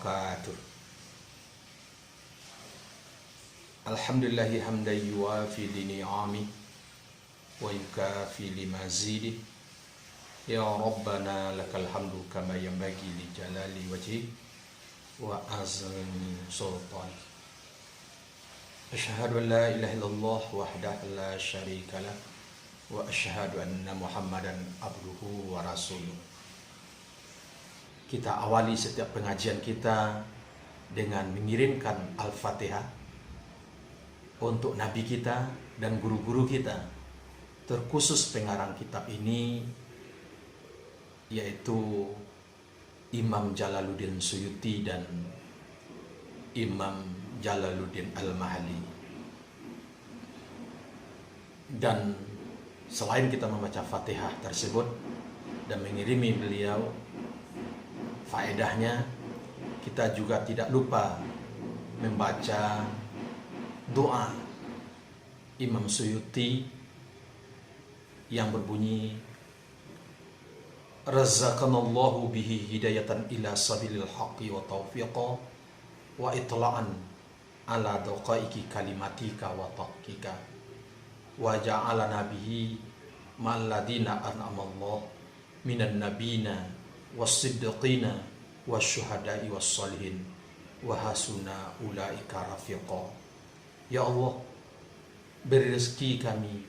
wabarakatuh. Alhamdulillahi hamdan yuwafi ni'ami wa yukafi limazidi. Ya Rabbana lakal hamdu kama yanbaghi li jalali wajhi wa azmi sultani. Asyhadu an la ilaha illallah wahdahu la syarika lah wa asyhadu anna Muhammadan abduhu wa rasuluh. Kita awali setiap pengajian kita dengan mengirimkan Al-Fatihah untuk Nabi kita dan guru-guru kita, terkhusus pengarang kitab ini yaitu Imam Jalaluddin Suyuti dan Imam Jalaluddin Al-Mahalli. Dan selain kita membaca Fatihah tersebut dan mengirimi beliau faedahnya, kita juga tidak lupa membaca doa Imam Suyuti yang berbunyi, Razaqanallahu bihi hidayatan ila sabilil haqqi wa taufiqa wa itla'an ala daqaiki kalimatika wa taqika wa ja'alana bihi ma'alladina an'amallahu minan nabina was-siddiqina wasyuhada'i was-salihin wa hasuna ulaika rafiqa. Ya Allah, beri rezeki kami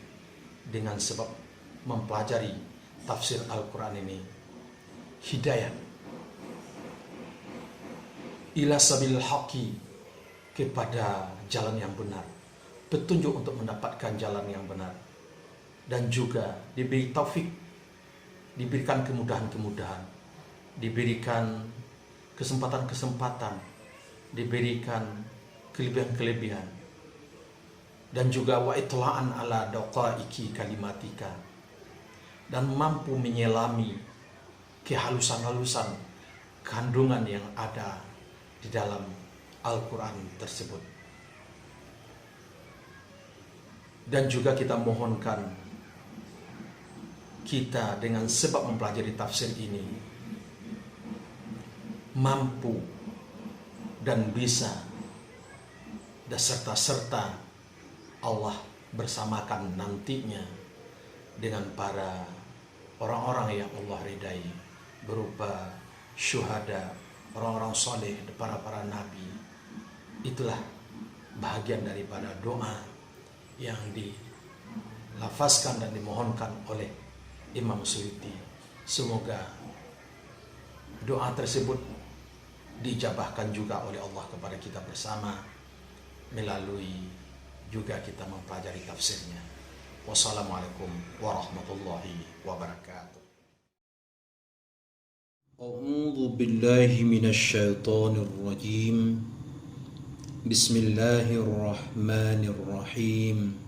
dengan sebab mempelajari tafsir Al-Quran ini hidayah ila sabil haqi, kepada jalan yang benar, petunjuk untuk mendapatkan jalan yang benar, dan juga diberi taufik, diberikan kemudahan-kemudahan, diberikan kesempatan-kesempatan, diberikan kelebihan-kelebihan, dan juga wa itla'an ala daqaiki kalimatika, dan mampu menyelami kehalusan-halusan kandungan yang ada di dalam Al-Quran tersebut. Dan juga kita mohonkan kita dengan sebab mempelajari tafsir ini mampu dan bisa dan serta Allah bersamakan nantinya dengan para orang-orang yang Allah ridai, berupa syuhada, orang-orang soleh, para nabi. Itulah bahagian daripada doa yang dilafazkan dan dimohonkan oleh Imam Suyuti. Semoga doa tersebut dijabahkan juga oleh Allah kepada kita bersama melalui juga kita mempelajari tafsirnya. Wassalamualaikum warahmatullahi wabarakatuh. A'udzu billahi minasy syaithanir rajim. Bismillahirrahmanirrahim.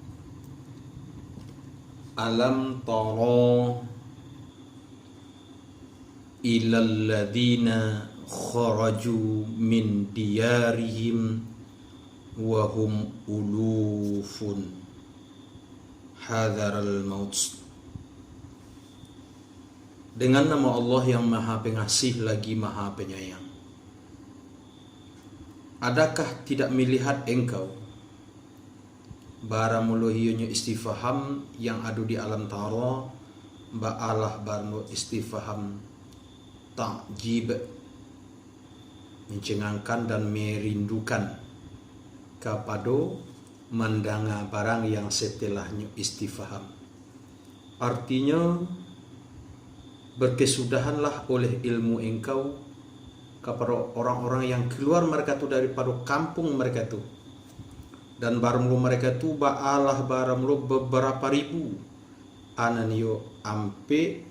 Alam tara ilal ladzina kharaju min diyarihim wa hum ulufun hadzaral maut. Dengan nama Allah yang Maha Pengasih lagi Maha Penyayang. Adakah tidak melihat engkau? Baramuluhiyunya istifham yang adu di alam tara, ba'alah barmu istifham ta'jib, mencengangkan dan merindukan kepada mandanga barang yang setelahnya istifham. Artinya, berkesudahanlah oleh ilmu engkau kepada orang-orang yang keluar mereka tu daripada kampung mereka tu, dan baramlu mereka tu ba'alah baramlu beberapa ribu, ananyo ampe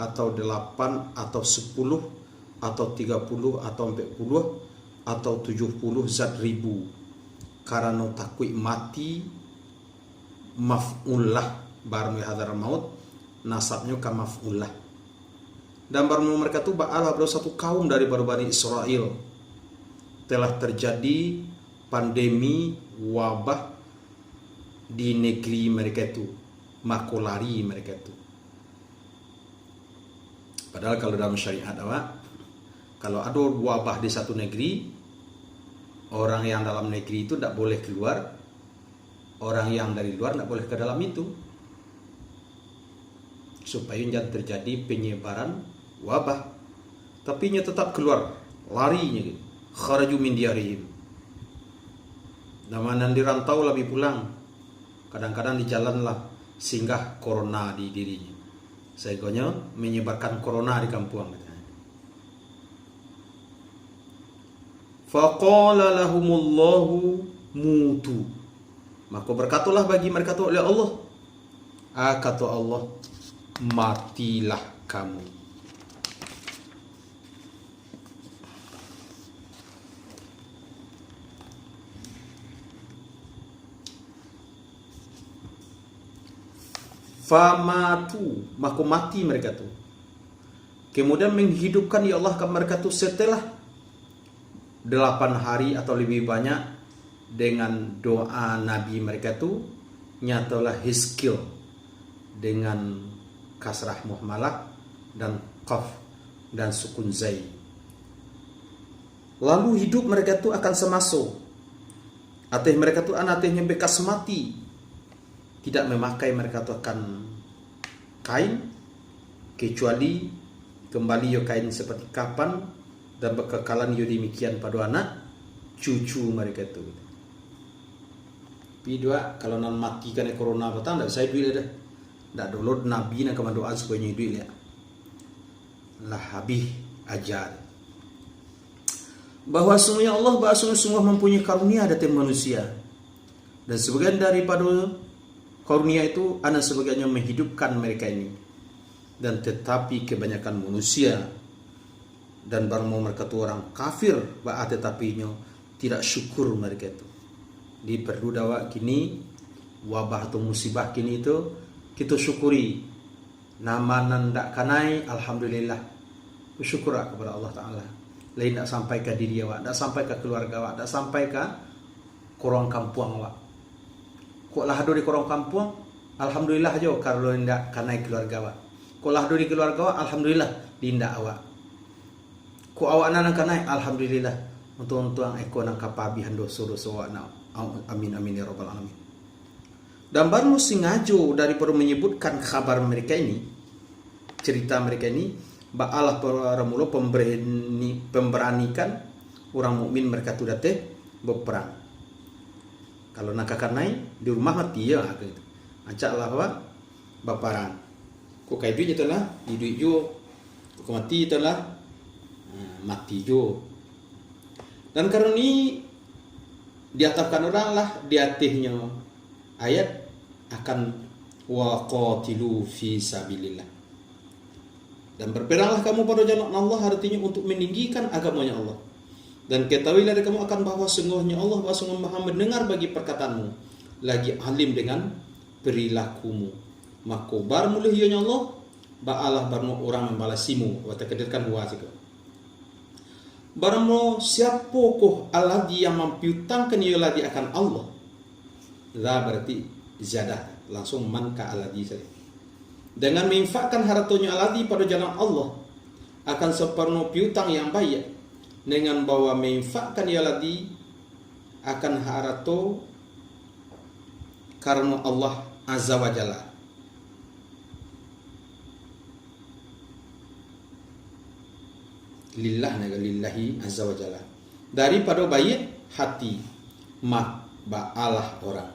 atau 8 atau 10 atau 30 atau 40 atau 70 zat ribu, karena takui mati maf'ullah baramlu hadar maut, nasabnya ka maf'ullah. Dan baru mereka itu ba'alah satu kaum daripada Bani Israel, telah terjadi pandemi wabah di negeri mereka itu, makulari mereka itu. Padahal kalau dalam syariat Kalau ada wabah di satu negeri, orang yang dalam negeri itu tidak boleh keluar, orang yang dari luar tidak boleh ke dalam itu, supaya jangan terjadi penyebaran wabah. Tapi nya tetap keluar, larinya gitu. Kharaju min diarihim. Namanan di rantau lebih pulang. Kadang-kadang di jalan lah singgah corona di dirinya. Sehingga menyebarkan corona di kampung. Faqala lahumullahu mutu. Maka berkatalah bagi mereka itu oleh Allah, kata Allah, matilah kamu. Famatu, maka mati mereka tu. Kemudian menghidupkan ya Allah mereka tu setelah 8 hari atau lebih banyak dengan doa Nabi mereka tu, nyatalah Hizkil dengan kasrah muhmalah dan qaf dan sukun zai. Lalu hidup mereka tu akan semaso. Atih mereka tu anatihnya bekas mati. Tidak memakai mereka tu akan kain, kecuali kembali yo kain seperti kapan, dan berkekalan yo demikian pada anak cucu mereka tu. Tapi dua kalau nan mati kan corona petang tak saya duit dah. Dak dulu Nabi nak keman doa supaya duit ya. Lah habis ajar. Bahwa sungguhnya Allah sungguh mempunyai karunia atas manusia. Dan sebagian daripada karunia itu ana sebagiannya menghidupkan mereka ini. Dan tetapi kebanyakan manusia dan barang mereka itu orang kafir, tetapinya tidak syukur mereka itu. Di perlu dawa kini wabah atau musibah kini itu kita syukuri. Nama nandak kanai, alhamdulillah. Bersyukur kepada Allah Taala. Lain tak sampai ke diri awak, tak sampai ke keluarga awak, tak sampai ke korang kampung awak. Kok lah ada di korang kampung, alhamdulillah jo kalau ndak kanai keluarga awak. Kok lah ada di keluarga awak, alhamdulillah dindak awak. Ku awak nang kanai alhamdulillah untuk eko nang kapabihan dosa-dosa awak na amin amin ya rabbal alamin. Dan baru sengaja daripada menyebutkan kabar mereka ini, cerita mereka ini, Allah para mula pemberanikan orang mukmin mereka tu datang berperang. Kalau nak kanai di rumah mati ya gitu. Ajaklah awak berperang. Ku kai duit itulah, di duit jo. Ku mati itulah mati jo. Dan karena ini diatapkan orang lah di atasnya ayat akan wa qatilu fi sabilillah. Dan berperanglah kamu pada jalan Allah, artinya untuk meninggikan agamanya Allah. Dan ketahuilah dari kamu akan bahwa sungguhnya Allah sungguh Maha mendengar bagi perkataanmu, lagi alim dengan perilakumu. Maka bar mulihnya Allah ba'alah barmu orang membalasimu wa takdirkan huwa sikap. Barang siapa koh alladhi yang mempiutangkan ia lagi akan Allah. La berarti ziyadah, langsung man ka alladhi saja. Dengan menginfakkan hartanya alladhi pada jalan Allah akan sepenuh piutang yang baik, dengan bawa menginfakkan ia lagi akan harto karena Allah azza wa jalla. Lillah naga lillahi azza wa jalla. Daripada baik hati mak ba'alah orang.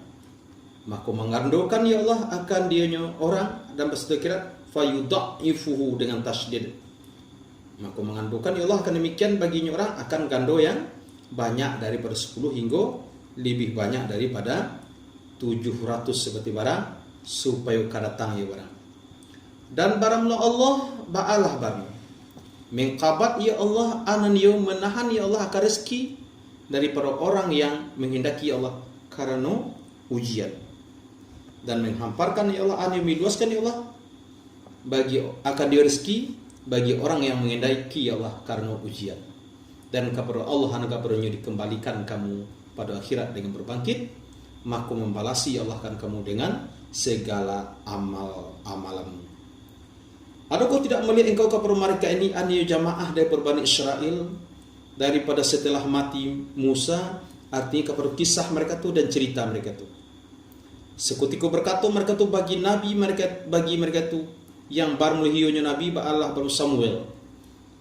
Maka mengandokan ya Allah akan dianya orang dan bersedia fayudha'ifuhu dengan tasydid. Maka mengandokan ya Allah akan demikian baginya orang akan gando yang banyak daripada 10 hingga lebih banyak daripada 700 seperti barang supaya kadatang ya barang. Dan baranglah Allah ba'alah barang. Mengkabat ya Allah anan yo menahan ya Allah akan rezeki daripada orang yang menghendaki ya Allah karena ujian, dan menghamparkan ya Allah anan meluaskan ya Allah bagi akan dia rezeki bagi orang yang menghendaki ya Allah karena ujian. Dan kepada Allah hanya perlunya dikembalikan kamu pada akhirat dengan berbangkit, maka membalasi ya Allah kan kamu dengan segala amalanmu. Adakah tidak melihat engkau kepada mereka ini aniyo jamaah dari Bani Israel daripada setelah mati Musa, artinya kepada kisah mereka tu dan cerita mereka tu. Sekutiku berkata mereka tu bagi mereka tu yang baru mulihionya Nabi ba Allah baru Samuel.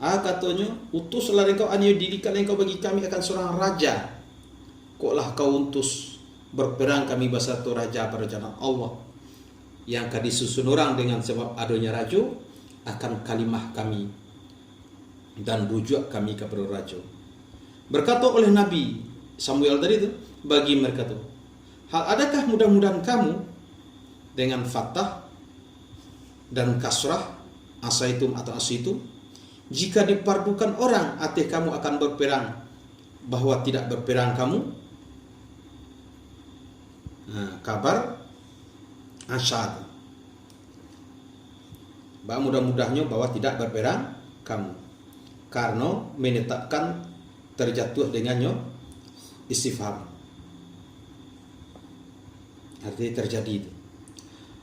Katanya utuslah engkau aniyo dirikan engkau bagi kami akan seorang raja. Koklah kau utus berperang kami basatu raja pada jalan Allah. Yang disusun orang dengan sebab adanya raja akan kalimah kami dan rujuk kami kepada raja. Berkata oleh Nabi Samuel tadi itu bagi mereka itu, hal adakah mudah-mudahan kamu dengan fathah dan kasrah asaitum atau asitum, jika dipardukan orang arti kamu akan berperang bahwa tidak berperang kamu? Kabar asyad, bahwa mudah-mudahnya bahwa tidak berperang kamu, karena menetapkan terjatuh dengannya istifham, artinya terjadi itu.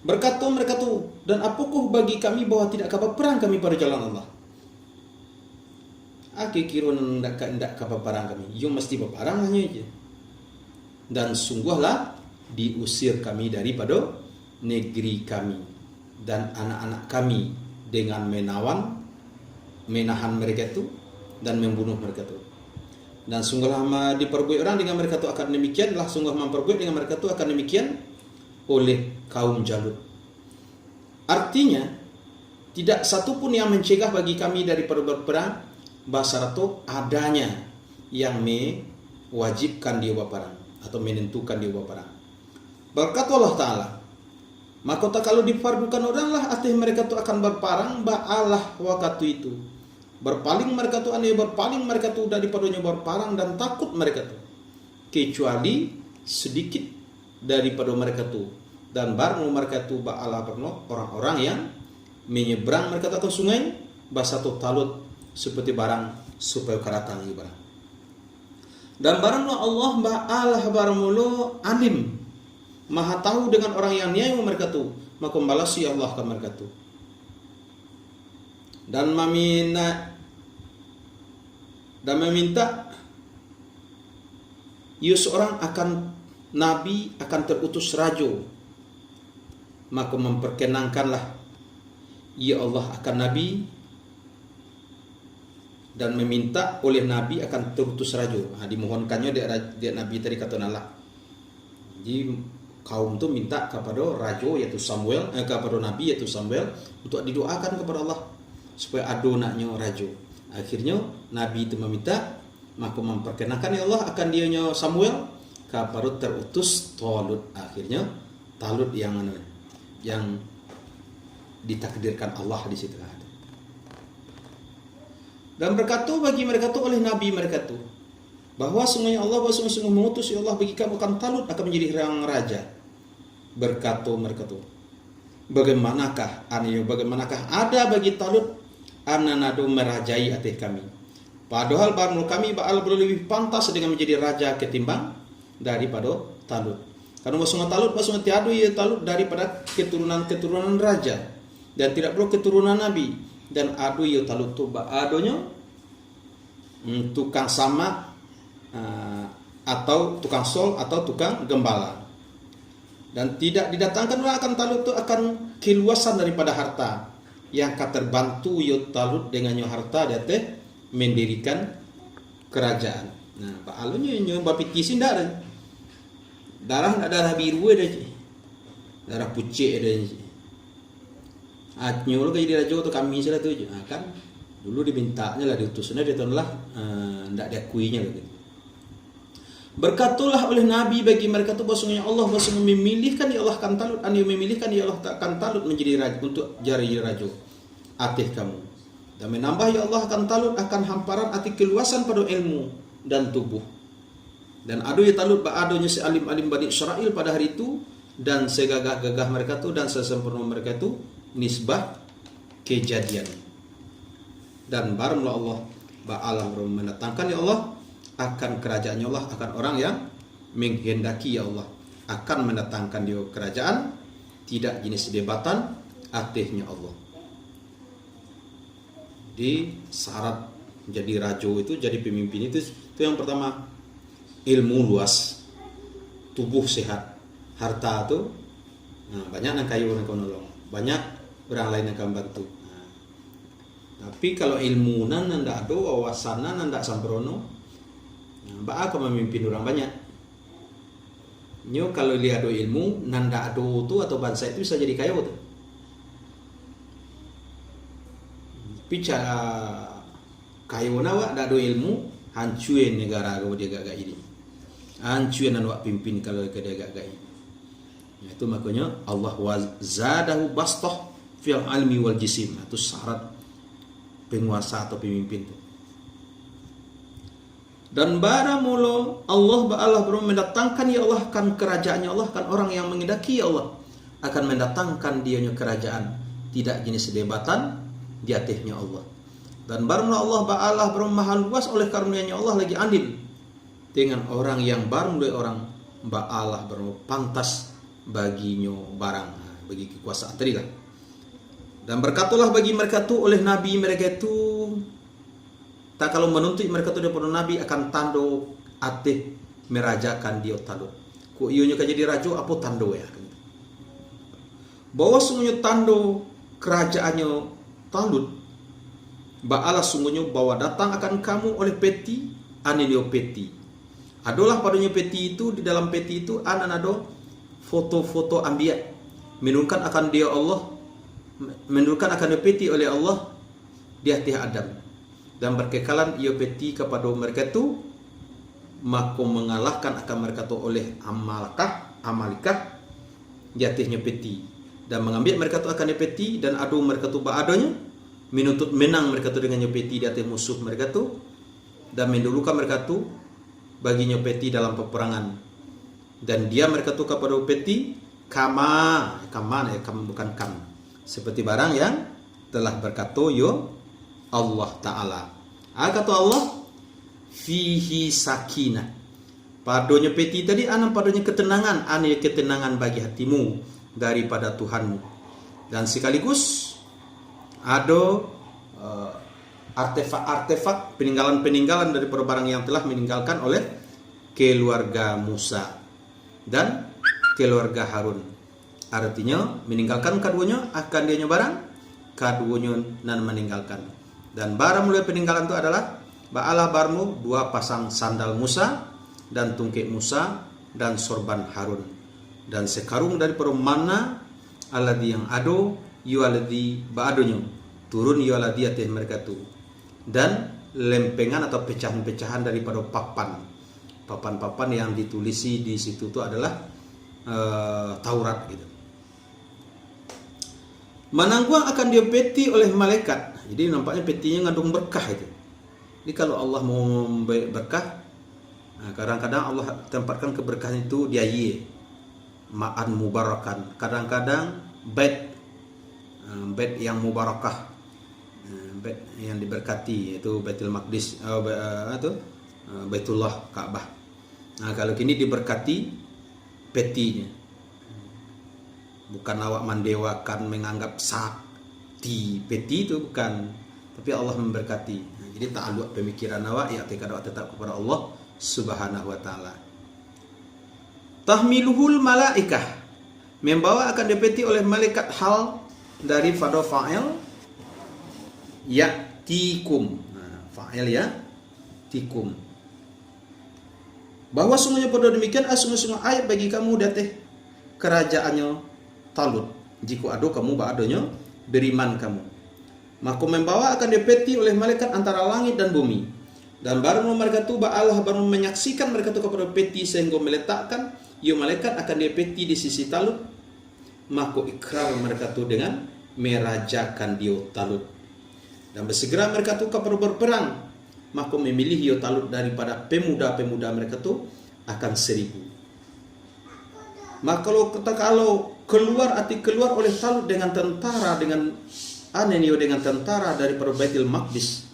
Berkata mereka tu, dan apakah bagi kami bahwa tidak kabar perang kami pada jalan Allah? Aku kira tidak kabar perang kami, you mesti berperang hanya aja. Dan sungguhlah diusir kami daripada negeri kami dan anak-anak kami dengan menahan mereka itu dan membunuh mereka itu. Dan sungguhlah diperbuat orang dengan mereka itu akan demikian, lah sungguh memperbuat dengan mereka itu akan demikian oleh kaum Jalut. Artinya tidak satu pun yang mencegah bagi kami daripada berperang, basaratu adanya yang mewajibkan dia berperang atau menentukan dia berperang. Berkata Allah Ta'ala, maka tak kalau difardukan orang lah atas mereka tu akan berperang ba'alah waktu itu. Berpaling mereka tu aneh berpaling mereka tu daripadanya berperang dan takut mereka tu. Kecuali sedikit daripada mereka tu. Dan baru mereka tu ba'alah orang-orang yang menyeberang mereka tu ke sungai basatu talut seperti barang supaya karatan barang. Dan baranglah Allah ba'alah barangmulu alim, Maha tahu dengan orang yang niat mereka tu, maka membalasi Allah ke mereka tu. Dan meminta ia seorang akan nabi akan terutus raja, maka memperkenankanlah ia Allah akan nabi dan meminta oleh nabi akan terutus raja. Dimohonkannya dia nabi tadi kata nala. Jadi kaum tu minta kepada raja yaitu Samuel, kepada nabi yaitu Samuel untuk didoakan kepada Allah supaya ado naknya raja. Akhirnya nabi itu meminta, maka memperkenankan ya Allah akan dianya Samuel kepada terutus Talut. Akhirnya Talut yang ditakdirkan Allah di situ. Dan berkata bagi mereka tu oleh nabi mereka tu bahwa sungguhnya Allah sungguh mengutus ya Allah bagi kamu akan Talut akan menjadi orang raja. Berkata mereka tu, bagaimanakah ada bagi Talut ananadu merajai atas kami, padahal baru kami Baal lebih pantas dengan menjadi raja ketimbang daripada Talut. Karena maksudnya Talut maksudnya tiada ya Talut daripada keturunan raja dan tidak perlu keturunan nabi, dan adu ya Talut tu adonya tukang sama atau tukang sol atau tukang gembala. Dan tidak didatangkan akan Talut itu akan keluasan daripada harta yang akan terbantu ya Talut dengannya harta dia teh mendirikan kerajaan. Nah, Pak Alunya nyoba pitisin darah biru ada je, darah pucet ada je. Nyuruh ke jadi raja tu kami salah tu je. Kan dulu dimintanya lah diutusnya dia tahu lah tidak diakuinya lagi. Berkatalah oleh Nabi bagi mereka tu bahwasanya Allah memilihkan ya Allah akan Talut, memilihkan ya Allah akan Talut menjadi raja untuk jadi raja atas kamu. Dan menambah ya Allah akan Talut akan hamparan arti keluasan pada ilmu dan tubuh. Dan adu ya Talut ba'adonya si alim-alim Bani Israel pada hari itu, dan segagah-gagah mereka tu dan sesempurna mereka tu nisbah kejadian. Dan barulah Allah ba'alam mendatangkan ya Allah akan kerajaannya Allah akan orang yang menghendaki ya Allah akan mendatangkan dia kerajaan tidak jenis debatan atasnya Allah. Jadi syarat jadi rajo itu, jadi pemimpin itu yang pertama ilmu luas, tubuh sehat, harta itu banyak yang kayu yang kau nolong, banyak orang lain yang akan bantu. Tapi kalau ilmu nan ndak ada, wawasan nan ndak sambrono, mbak akan memimpin orang banyak. Nyo kalau lihat ada ilmu nan ndak ada tu atau bangsa itu bisa jadi kaya tu. Bicara kaya nawa ndak ada ilmu, hancurin negara kau dia gagak ini. Hancurin nan wak pimpin kalau dia gagak ini. Itu makanya Allah wazadahu bastah fil ilmi wal jisim. Itu syarat penguasa atau pemimpin itu. Dan bara mula Allah baru mendatangkan ya Allah kan kerajaannya Allah kan orang yang menghendaki ya Allah akan mendatangkan dianya kerajaan tidak jenis debatan di atasnya Allah. Dan baru mula Allah baru maha luas oleh karunia-Nya Allah lagi adil dengan orang yang baru mulai orang Allah baru pantas baginya barang bagi kekuasaan tadi lah. Dan berkatalah bagi mereka tu oleh nabi mereka tu tak kalau menuntut mereka tu daripada nabi akan tando atih merajakan dia tando. Ku ionya ka jadi rajo apa tando ya. Bahwa sungguhnya tando kerajaannya Talut Ba'ala sungguhnya bahwa datang akan kamu oleh peti anilio peti. Adalah padanya peti itu, di dalam peti itu ada foto-foto anbiya menunjukkan akan dia Allah, menunjukkan akan peti oleh Allah di hati Adam. Dan berkekalan ia peti kepada mereka itu, maka mengalahkan akan mereka itu oleh Amalikah di atasnya peti, dan mengambil mereka itu akan peti, dan adu mereka itu ba'adanya menuntut menang mereka itu dengan peti di atas musuh mereka itu, dan mendulukan mereka itu baginya peti dalam peperangan. Dan dia mereka itu kepada peti kama bukan kam, seperti barang yang telah berkata yo Allah Ta'ala. Kata Allah fihi sakinah, padanya peti tadi ana padanya ketenangan, ketenangan bagi hatimu daripada Tuhanmu. Dan sekaligus ada artefak peninggalan daripada barang yang telah meninggalkan oleh keluarga Musa dan keluarga Harun. Artinya meninggalkan keduanya akan dia barang keduanya nan meninggalkan. Dan barang mulai peninggalan itu adalah ba'alah barmu 2 pasang sandal Musa dan tungkik Musa dan sorban Harun, dan sekarung daripada mana alladhi yang ado yualladhi ba'adunya turun yualladhi atas mereka tu, dan lempengan atau pecahan-pecahan daripada papan yang ditulisi di situ itu adalah Taurat gitu. Manangguang akan dia peti oleh malaikat. Jadi nampaknya petinya ngandung berkah itu. Jadi kalau Allah mau memberi berkah, kadang-kadang Allah tempatkan keberkahan itu dia ma'an mubarakan. Kadang-kadang bait yang mubarakah, bait yang diberkati, yaitu Baitul Maqdis Baitullah Ka'bah. Kalau kini diberkati petinya, bukan awak mendewakan menganggap sakti peti itu, bukan, tapi Allah memberkati. Jadi ta'alluq pemikiran awak ya tekad awak tetap kepada Allah Subhanahu wa taala. Tahmiluhul malaikah, membawa akan dipeti oleh malaikat hal dari fa'il ya'tikum. Fa'il ya tikum. Bahwa sungguhnya pada demikian sungguh-sungguh ayat bagi kamu dateh kerajaannya Talut, jika ada kamu ba'adanya beriman kamu. Maka membawa akan dipeti oleh malaikat antara langit dan bumi. Dan baru mereka itu Allah baru menyaksikan mereka itu kepada peti sehingga meletakkan ya malaikat akan dipeti di sisi Talut. Maka ikrar mereka itu dengan merajakan dia Talut. Dan bersegera mereka itu kepada berperang. Maka memilih ya Talut daripada pemuda-pemuda mereka itu akan 1000. Maka kalau keluar oleh Talut dengan tentara, dengan tentara daripada Baitul Maqdis,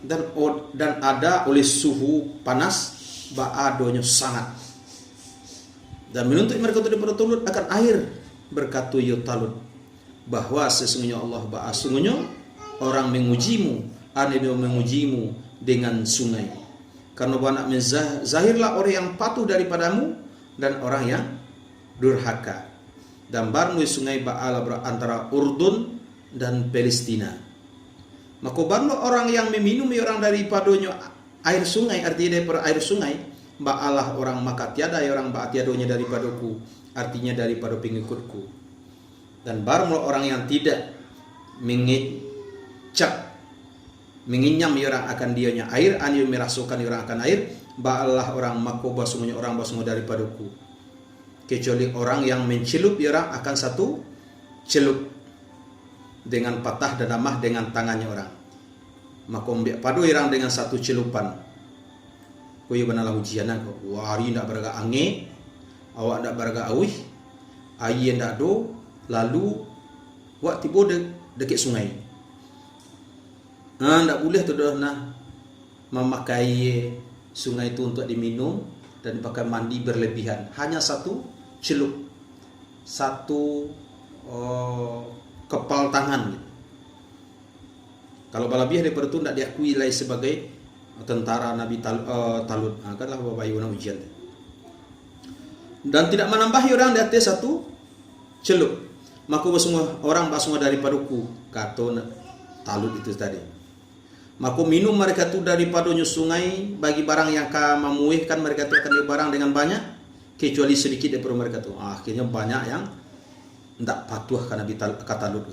dan ada oleh suhu panas ba'adonya sangat, dan menuntut mereka daripada Talut akan air, berkata ya Talut bahwa sesungguhnya Allah sungguhnya orang mengujimu ane dia mengujimu dengan sungai. Karena banyak zahirlah orang yang patuh daripadamu dan orang yang durhaka. Dan barmu sungai Ba'ala antara Urdun dan Palestina. Maka barmu orang yang meminum orang daripadanya air sungai, artinya daripada air sungai, Ba'alah orang maka tiada orang tiadonya daripadaku, artinya daripada pengikutku. Dan barmu orang yang tidak menginyam orang akan dianya air, anu merasukan orang akan air, Ba'alah orang maka basungnya orang basungnya daripadaku. Kecuali orang yang mencelup orang akan satu celup dengan patah dan damah dengan tangannya orang. Maka padu orang dengan satu celupan. Koyo banalah ujianan ko. Wari ndak beraga ange, awak ndak beraga awih, ayi ndak do, lalu wak tibo dekat sungai. Ndak boleh tu dah nah memakai sungai itu untuk diminum dan dipakai mandi berlebihan. Hanya satu celup, satu kepal tangan. Kalau balabih daripada itu tidak diakui lagi sebagai tentara Nabi Talut. Kanlah Bapak Ibu ujian. Dan tidak menambahi orang di atas satu celup. Maka orang semua daripaduku, kata Talut itu tadi. Maka minum mereka itu daripadanya sungai bagi barang yang memuihkan mereka itu akan barang dengan banyak, kecuali sedikit daripada mereka itu. Akhirnya banyak yang tidak patuh karena kata Lut.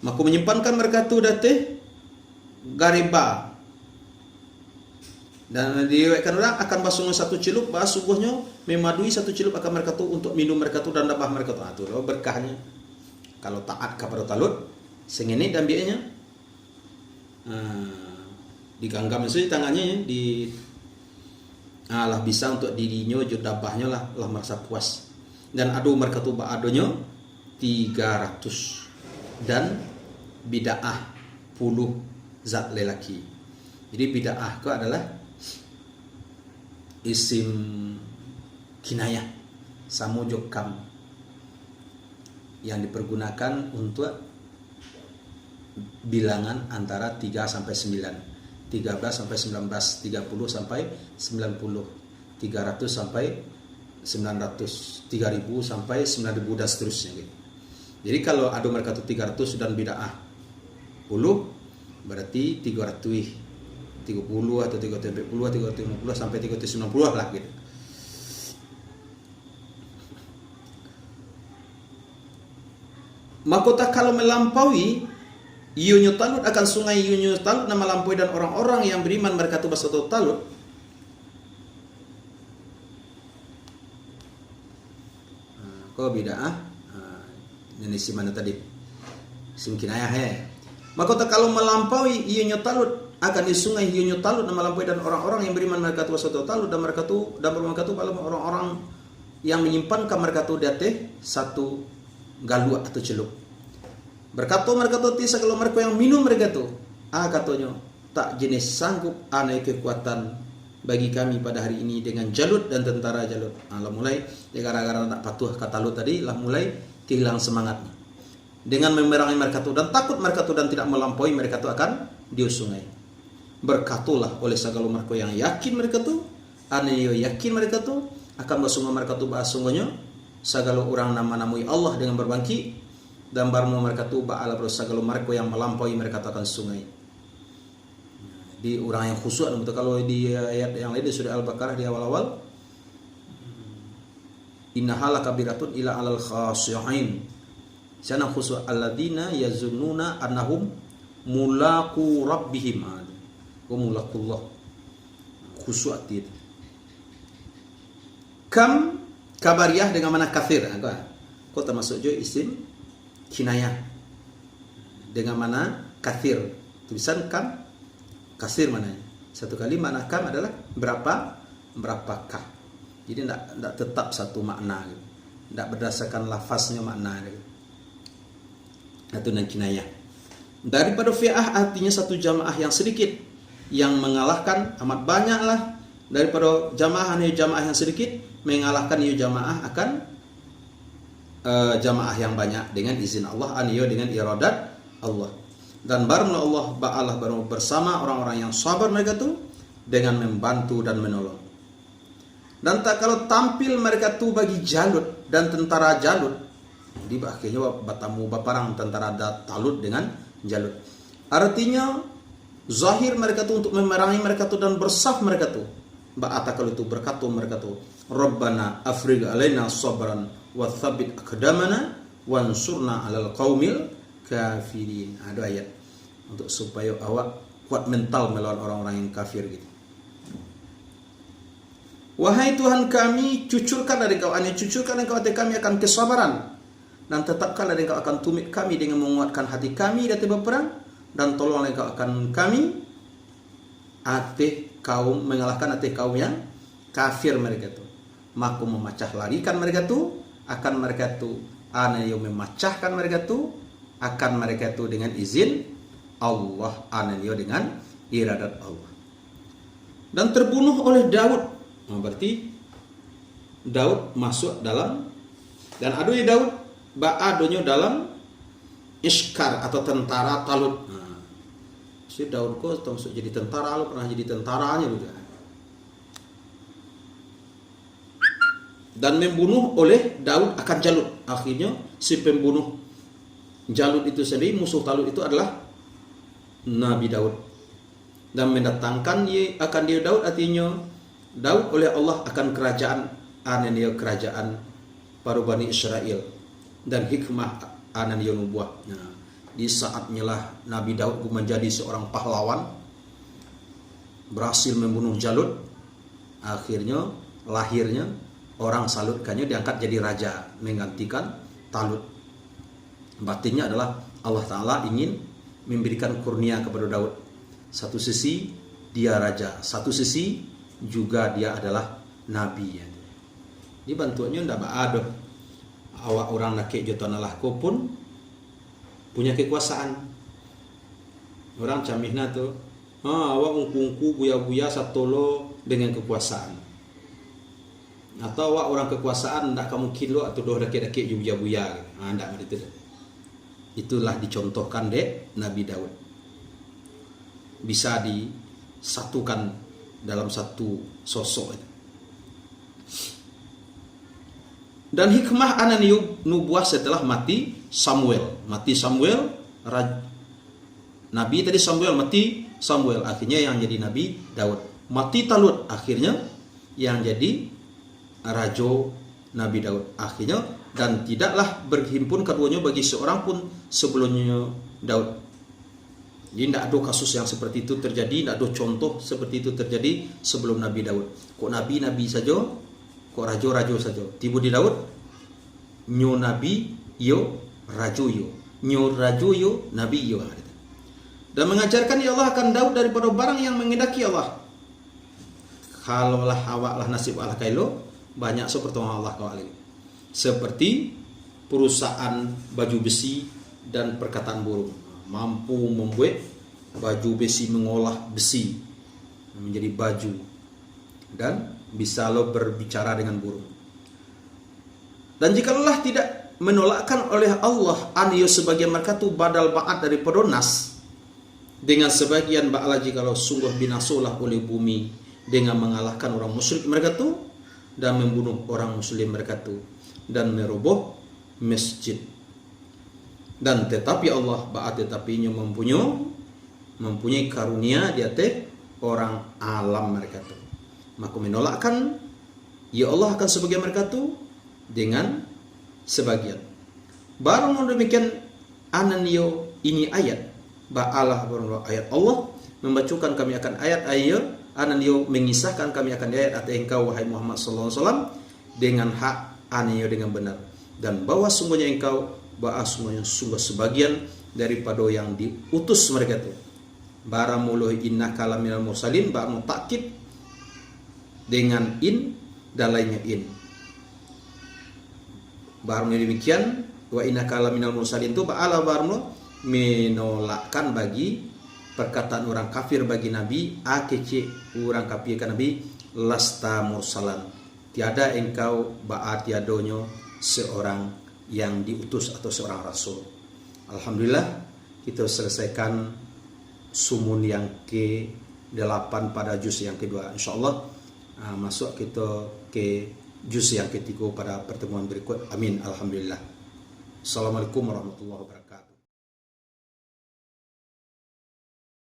Maka menyimpankan mereka itu datang gariba. Dan diriwayatkan orang akan basuhnya satu celup, basuhnya memadui satu celup akan mereka itu untuk minum mereka itu dan dabah mereka itu. Itu berkahnya. Kalau taat kepada Talut, sengene dan biayanya diganggam saja tangannya di lah bisa untuk dirinya jodabahnya lah merasa puas. Dan adu mereka tu adonya 300 dan bid'ah puluh zat lelaki. Jadi bid'ah itu adalah isim kinayah samujokam yang dipergunakan untuk bilangan antara 3 sampai 9, 13 sampai 19, 30 sampai 90, 300 sampai 900, 3000 sampai 9000 dan seterusnya gitu. Jadi kalau ada mereka itu 300 dan bid'ah 10 berarti 330 atau 340 atau 350 sampai 390 lah gitu. Mahkota kalau melampaui iunya Talut akan sungai iunya Talut nama melampaui dan orang-orang yang beriman mereka itu bahasa Talut. Kau bid'ah jenis mana tadi? Sim kinayah Mahkota kalau melampaui iunya Talut akan di sungai iunya Talut nama melampaui dan orang-orang yang beriman mereka itu bahasa Talut dan mereka itu orang-orang yang menyimpankan mereka itu di atas satu galuak atau celup. Berkata mereka tu tisa kalau mereka yang minum mereka tu, katanya tak jenis sanggup anai kekuatan bagi kami pada hari ini dengan Jalut dan tentara Jalut. Lah mulai gara-gara tak patuh kata Lut tadi, lah mulai kehilangan semangatnya. Dengan memerangi mereka tu dan takut mereka tu dan tidak melampaui mereka tu akan dius sungai. Berkatulah oleh segala mereka yang yakin mereka tu, anai yakin mereka tu akan bersungai mereka tu bahasungguhnya. Segala orang nama-namui Allah dengan berbangki dan barmu mereka tu ba'ala segala mereka yang melampaui mereka akan sungai. Di orang yang khusyuk kalau di ayat yang lain di surah Al-Baqarah di awal-awal innahala kabiratun ila alal khashi'in. Sana khusyuk alladzina yazunnuna annahum mulaqu rabbihim wa mulaqullah. Khusyuk itu. Kam kabariyah dengan mana kafir. Kau termasuk juga isim kinayah dengan mana kafir. Tulisan kam kasir mananya. Satu kali makna kam adalah berapakah. Jadi tidak tetap satu makna. Tidak berdasarkan lafaznya makna. Itu dan kinayah. Daripada fi'ah artinya satu jamaah yang sedikit yang mengalahkan amat banyaklah daripada jamaah yang sedikit mengalahkan jamaah akan jamaah yang banyak dengan izin Allah, dengan iradat Allah. Dan barulah Allah ba'alah baru bersama orang-orang yang sabar mereka tu dengan membantu dan menolong. Dan tak kalau tampil mereka tu bagi Jalut dan tentara Jalut, di akhirnya bertemu baparang tentara Talut dengan Jalut. Artinya zahir mereka tu untuk memerangi mereka tu dan bersaf mereka tu. Ba'ata kalau itu berkata mereka tu, Rabbana afrigh alaina sabran wa tsabbit aqdamana wansurna 'alal qaumil kafirin. Ada ayat untuk supaya awak kuat mental melawan orang-orang yang kafir gitu. Wahai Tuhan kami, cucurkan dari kau hati kami akan kesabaran, dan tetapkanlah engkau akan tumit kami dengan menguatkan hati kami dari berperang, dan tolonglah engkau akan kami mengalahkan hati kaum yang kafir mereka tu. Maka memacah larikan mereka tu akan mereka tu, anayo memecahkan mereka tu akan mereka tu dengan izin Allah, anayo dengan iradat Allah. Dan terbunuh oleh Daud. Berarti Daud masuk dalam, dan adunya Daud ba'adonyo dalam iskar atau tentara Talut. Si Daud kok termasuk jadi tentara, lo pernah jadi tentaranya juga. Dan membunuh oleh Daud akan Jalut. Akhirnya si pembunuh Jalut itu sendiri, musuh Talut itu adalah Nabi Daud. Dan mendatangkan akan dia Daud, artinya Daud oleh Allah akan kerajaan ananio kerajaan para Bani Israel, dan hikmah ananio nubuah. Di saatnya lah Nabi Daud menjadi seorang pahlawan, berhasil membunuh Jalut. Akhirnya lahirnya orang salutkannya, diangkat jadi raja menggantikan Talut. Batinnya adalah Allah Ta'ala ingin memberikan kurnia kepada Daud. Satu sisi dia raja, satu sisi juga dia adalah nabi. Ini bantuannya ndak ada awak orang nak jotan lahko pun punya kekuasaan. Orang camihna tu, awak ungku buya-buya satolo dengan kekuasaan. Atau awak orang kekuasaan ndak kamu kilo atau doh dake-dake buya-buya. Ndak begitu. Itulah dicontohkan dek Nabi Daud. Bisa disatukan dalam satu sosok itu. Dan hikmah ananiu nubuah setelah mati Samuel. Nabi tadi Samuel, mati Samuel, akhirnya yang jadi Nabi Daud. Mati Talut, akhirnya yang jadi raja Nabi Daud. Akhirnya, dan tidaklah berhimpun keduanya bagi seorang pun sebelumnya Daud. Jadi tidak ada kasus yang seperti itu terjadi, tidak ada contoh seperti itu terjadi sebelum Nabi Daud. Kok nabi-nabi saja, kok rajo-rajo saja. Tiba di Daud, nyo nabi yo rajo yo, nyo rajo yo nabi yo. Dan mengajarkan ya Allah akan Daud daripada barang yang mengendaki Allah. Kalaulah awaklah nasib Allah kailo, banyak seperti Allah kau alih. Seperti perusahaan baju besi dan perkataan burung. Mampu membuat baju besi, mengolah besi menjadi baju, dan bisa lo berbicara dengan burung. Dan jikalau tidak menolakkan oleh Allah anio sebagian mereka tu badal ba'at daripada nas, dengan sebagian ba'ala jikalau sungguh binasolah oleh bumi dengan mengalahkan orang musyrik mereka tu dan membunuh orang muslim mereka tu dan meroboh masjid. Dan tetapi Allah tetapinya mempunyai karunia di atas orang alam mereka tu. Maka menolakkan ya Allah akan sebagian mereka tu dengan sebagian. Baru demikian ananio ini ayat ba'alah ayat Allah membacakan kami akan ayat ananio mengisahkan kami akan ayat atas engkau wahai Muhammad sallallahu alaihi wasallam dengan hak ananio dengan benar, dan bahwa sungguhnya engkau sungguh sebagian daripada yang diutus mereka itu. Baramuluh innaka laminal mursalin, ba mutakkid dengan in dan lainnya in. Barunya demikian wa innaka laminal mursalin itu ba'ala barumu menolakkan bagi perkataan orang kafir bagi Nabi, akece orang kafir kan Nabi, lasta mursalan, tiada engkau tiadonyo seorang yang diutus atau seorang rasul. Alhamdulillah kita selesaikan sumun yang ke-8 pada juz yang kedua. InsyaAllah masuk kita ke juz yang ketiga pada pertemuan berikut. Amin. Alhamdulillah. Assalamualaikum warahmatullahi wabarakatuh.